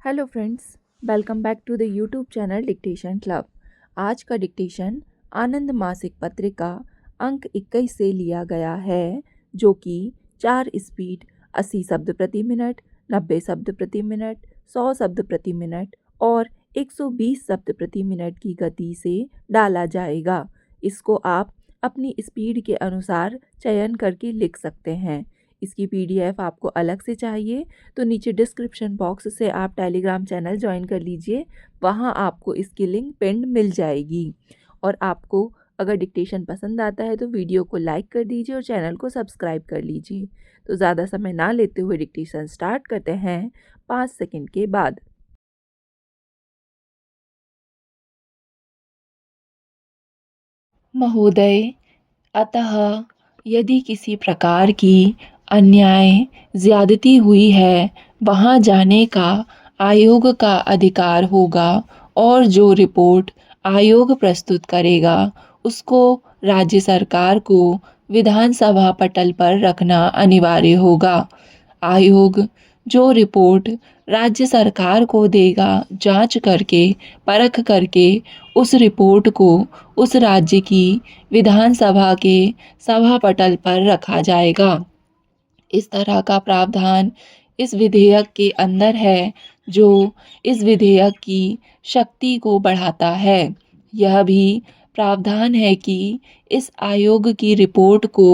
Hello friends, welcome back to the YouTube channel dictation club. आज का dictation आनंद मासिक पत्रिका अंक 21 से लिया गया है, जो कि 4 स्पीड 80 शब्द प्रति मिनट, 90 शब्द प्रति मिनट, 100 शब्द प्रति मिनट और 120 शब्द प्रति मिनट की गति से डाला जाएगा। इसको आप अपनी स्पीड के अनुसार चयन करके लिख सकते हैं। इसकी पीडीएफ आपको अलग से चाहिए तो नीचे डिस्क्रिप्शन बॉक्स से आप टेलीग्राम चैनल ज्वाइन कर लीजिए। वहाँ आपको इसकी लिंक पिंड मिल जाएगी। और आपको अगर डिक्टेशन पसंद आता है तो वीडियो को लाइक कर दीजिए और चैनल को सब्सक्राइब कर लीजिए। तो ज़्यादा समय ना लेते हुए डिक्टेशन स्टार्ट करते हैं 5 सेकंड के बाद। महोदय, अतः यदि किसी प्रकार की अन्याय ज्यादती हुई है, वहाँ जाने का आयोग का अधिकार होगा और जो रिपोर्ट आयोग प्रस्तुत करेगा उसको राज्य सरकार को विधानसभा पटल पर रखना अनिवार्य होगा। आयोग जो रिपोर्ट राज्य सरकार को देगा, जांच करके परख करके उस रिपोर्ट को उस राज्य की विधानसभा के सभा पटल पर रखा जाएगा। इस तरह का प्रावधान इस विधेयक के अंदर है, जो इस विधेयक की शक्ति को बढ़ाता है। यह भी प्रावधान है कि इस आयोग की रिपोर्ट को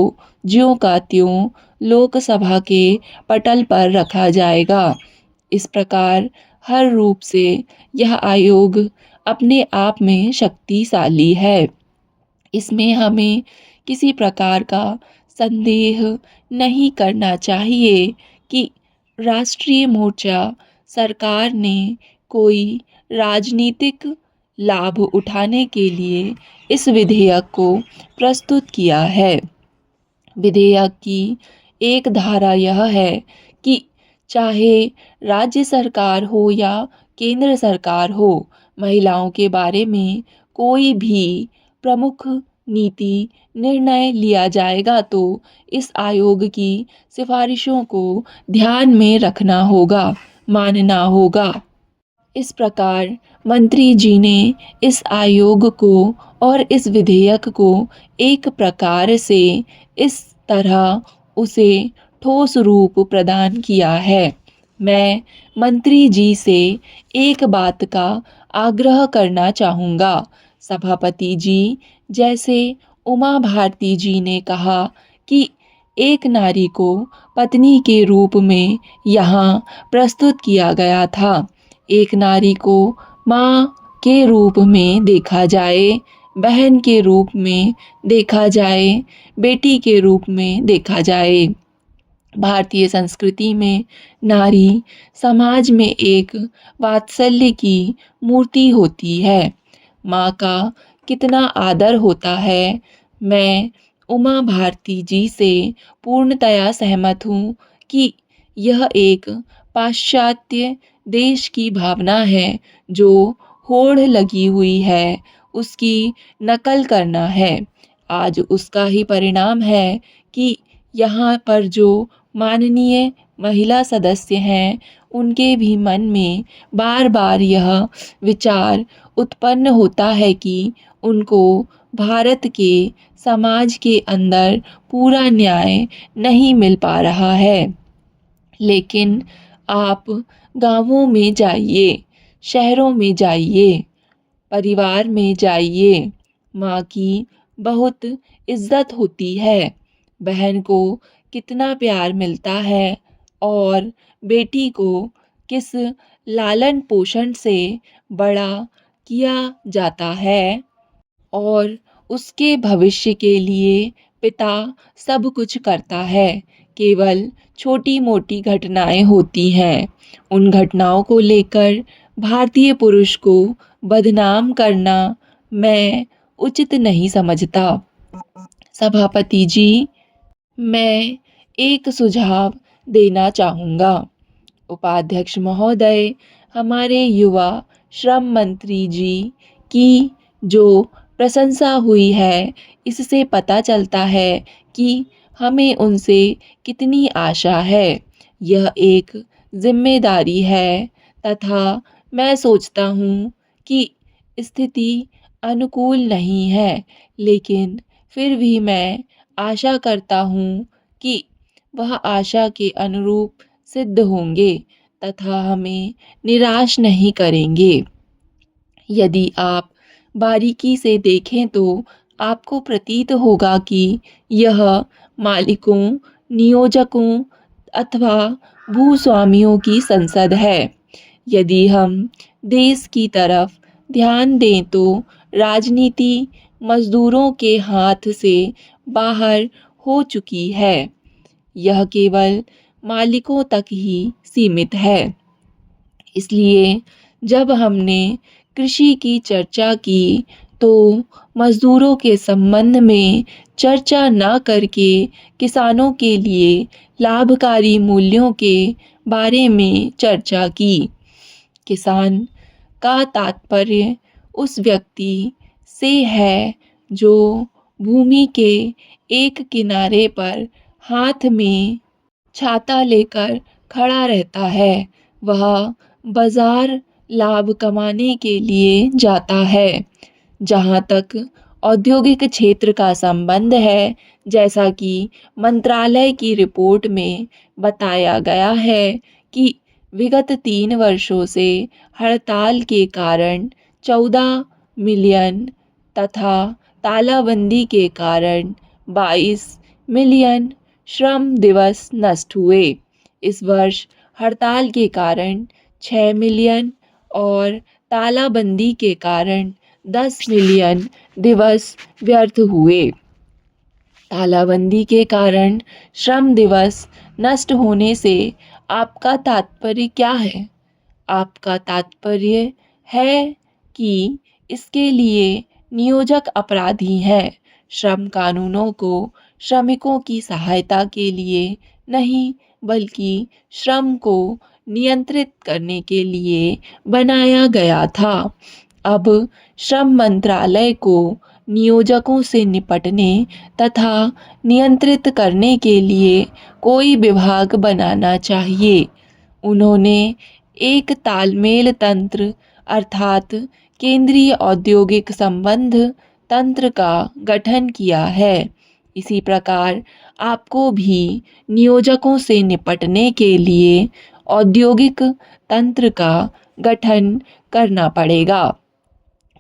ज्यों का त्यों लोकसभा के पटल पर रखा जाएगा। इस प्रकार हर रूप से यह आयोग अपने आप में शक्तिशाली है। इसमें हमें किसी प्रकार का संदेह नहीं करना चाहिए कि राष्ट्रीय मोर्चा सरकार ने कोई राजनीतिक लाभ उठाने के लिए इस विधेयक को प्रस्तुत किया है। विधेयक की एक धारा यह है कि चाहे राज्य सरकार हो या केंद्र सरकार हो, महिलाओं के बारे में कोई भी प्रमुख नीति निर्णय लिया जाएगा तो इस आयोग की सिफारिशों को ध्यान में रखना होगा, मानना होगा। इस प्रकार मंत्री जी ने इस आयोग को और इस विधेयक को एक प्रकार से इस तरह उसे ठोस रूप प्रदान किया है। मैं मंत्री जी से एक बात का आग्रह करना चाहूँगा। सभापति जी, जैसे उमा भारती जी ने कहा कि एक नारी को पत्नी के रूप में यहाँ प्रस्तुत किया गया था, एक नारी को माँ के रूप में देखा जाए, बहन के रूप में देखा जाए, बेटी के रूप में देखा जाए। भारतीय संस्कृति में नारी समाज में एक वात्सल्य की मूर्ति होती है। माँ का कितना आदर होता है। मैं उमा भारती जी से पूर्णतया सहमत हूँ कि यह एक पाश्चात्य देश की भावना है, जो होड़ लगी हुई है, उसकी नकल करना है। आज उसका ही परिणाम है कि यहाँ पर जो माननीय महिला सदस्य हैं, उनके भी मन में बार बार यह विचार उत्पन्न होता है कि उनको भारत के समाज के अंदर पूरा न्याय नहीं मिल पा रहा है। लेकिन आप गांवों में जाइए, शहरों में जाइए, परिवार में जाइए, माँ की बहुत इज्जत होती है, बहन को कितना प्यार मिलता है और बेटी को किस लालन पोषण से बड़ा किया जाता है और उसके भविष्य के लिए पिता सब कुछ करता है। केवल छोटी मोटी घटनाएं होती हैं। उन घटनाओं को लेकर भारतीय पुरुष को बदनाम करना मैं उचित नहीं समझता। सभापति जी, मैं एक सुझाव देना चाहूँगा। उपाध्यक्ष महोदय, हमारे युवा श्रम मंत्री जी की जो प्रशंसा हुई है, इससे पता चलता है कि हमें उनसे कितनी आशा है। यह एक जिम्मेदारी है, तथा मैं सोचता हूँ कि स्थिति अनुकूल नहीं है, लेकिन फिर भी मैं आशा करता हूँ कि वह आशा के अनुरूप सिद्ध होंगे तथा हमें निराश नहीं करेंगे। यदि आप बारीकी से देखें तो आपको प्रतीत होगा कि यह मालिकों, नियोजकों अथवा भूस्वामियों की संसद है। यदि हम देश की तरफ ध्यान दें तो राजनीति मजदूरों के हाथ से बाहर हो चुकी है। यह केवल मालिकों तक ही सीमित है। इसलिए जब हमने कृषि की चर्चा की तो मजदूरों के संबंध में चर्चा न करके किसानों के लिए लाभकारी मूल्यों के बारे में चर्चा की। किसान का तात्पर्य उस व्यक्ति से है जो भूमि के एक किनारे पर हाथ में छाता लेकर खड़ा रहता है। वह बाजार लाभ कमाने के लिए जाता है। जहाँ तक औद्योगिक क्षेत्र का संबंध है, जैसा कि मंत्रालय की रिपोर्ट में बताया गया है कि विगत 3 वर्षों से हड़ताल के कारण 14 मिलियन तथा तालाबंदी के कारण 22 मिलियन श्रम दिवस नष्ट हुए। इस वर्ष हड़ताल के कारण 6 मिलियन और तालाबंदी के कारण 10 मिलियन दिवस व्यर्थ हुए। तालाबंदी के कारण श्रम दिवस नष्ट होने से आपका तात्पर्य क्या है? आपका तात्पर्य है कि इसके लिए नियोजक अपराधी हैं। श्रम कानूनों को श्रमिकों की सहायता के लिए नहीं, बल्कि श्रम को नियंत्रित करने के लिए बनाया गया था। अब श्रम मंत्रालय को नियोजकों से निपटने तथा नियंत्रित करने के लिए कोई विभाग बनाना चाहिए। उन्होंने एक तालमेल तंत्र अर्थात केंद्रीय औद्योगिक संबंध तंत्र का गठन किया है। इसी प्रकार आपको भी नियोजकों से निपटने के लिए औद्योगिक तंत्र का गठन करना पड़ेगा।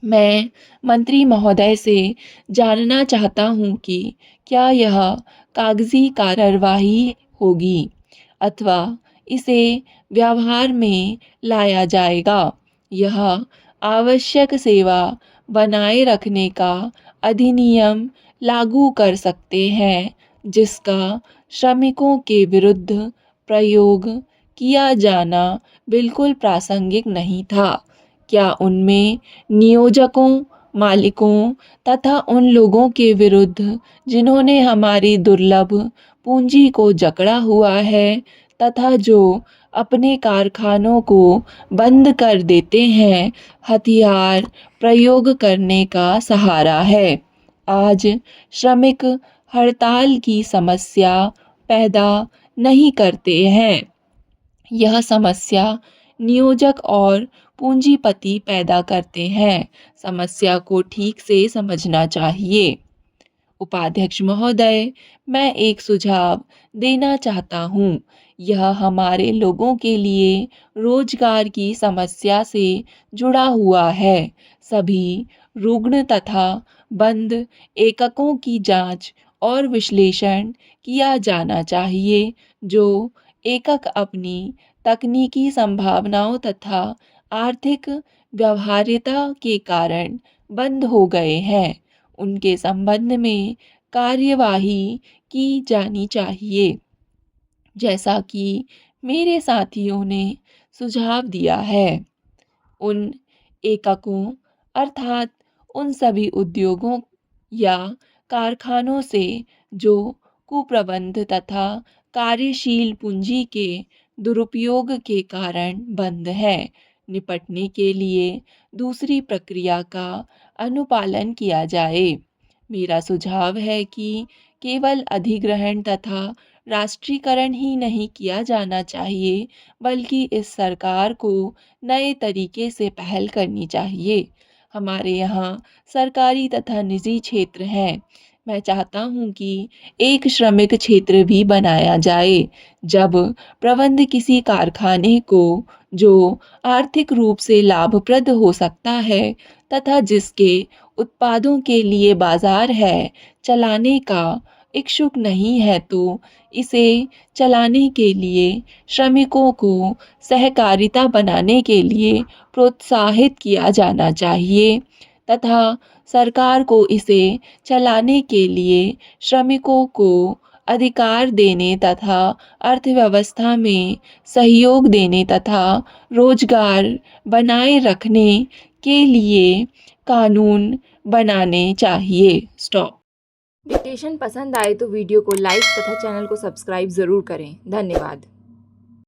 मैं मंत्री महोदय से जानना चाहता हूँ कि क्या यह कागजी कार्यवाही होगी अथवा इसे व्यवहार में लाया जाएगा। यह आवश्यक सेवा बनाए रखने का अधिनियम लागू कर सकते हैं, जिसका श्रमिकों के विरुद्ध प्रयोग किया जाना बिल्कुल प्रासंगिक नहीं था। क्या उनमें नियोजकों, मालिकों तथा उन लोगों के विरुद्ध जिन्होंने हमारी दुर्लभ पूंजी को जकड़ा हुआ है तथा जो अपने कारखानों को बंद कर देते हैं, हथियार प्रयोग करने का सहारा है? आज श्रमिक हड़ताल की समस्या पैदा नहीं करते हैं। यह समस्या नियोजक और पूंजीपति पैदा करते हैं। समस्या को ठीक से समझना चाहिए। उपाध्यक्ष महोदय, मैं एक सुझाव देना चाहता हूँ। यह हमारे लोगों के लिए रोजगार की समस्या से जुड़ा हुआ है। सभी रुग्ण तथा बंद एककों की जांच और विश्लेषण किया जाना चाहिए। जो एकक अपनी तकनीकी संभावनाओं तथा आर्थिक व्यवहार्यता के कारण बंद हो गए हैं, उनके संबंध में कार्यवाही की जानी चाहिए। जैसा कि मेरे साथियों ने सुझाव दिया है, उन एककों अर्थात उन सभी उद्योगों या कारखानों से जो कुप्रबंध तथा कार्यशील पूंजी के दुरुपयोग के कारण बंद है, निपटने के लिए दूसरी प्रक्रिया का अनुपालन किया जाए। मेरा सुझाव है कि केवल अधिग्रहण तथा राष्ट्रीयकरण ही नहीं किया जाना चाहिए, बल्कि इस सरकार को नए तरीके से पहल करनी चाहिए। हमारे यहाँ सरकारी तथा निजी क्षेत्र हैं। मैं चाहता हूँ कि एक श्रमिक क्षेत्र भी बनाया जाए। जब प्रबंध किसी कारखाने को जो आर्थिक रूप से लाभप्रद हो सकता है तथा जिसके उत्पादों के लिए बाजार है, चलाने का इच्छुक नहीं है, तो इसे चलाने के लिए श्रमिकों को सहकारिता बनाने के लिए प्रोत्साहित किया जाना चाहिए तथा सरकार को इसे चलाने के लिए श्रमिकों को अधिकार देने तथा अर्थव्यवस्था में सहयोग देने तथा रोजगार बनाए रखने के लिए कानून बनाने चाहिए। स्टॉप। डिक्टेशन पसंद आए तो वीडियो को लाइक तथा चैनल को सब्सक्राइब ज़रूर करें। धन्यवाद।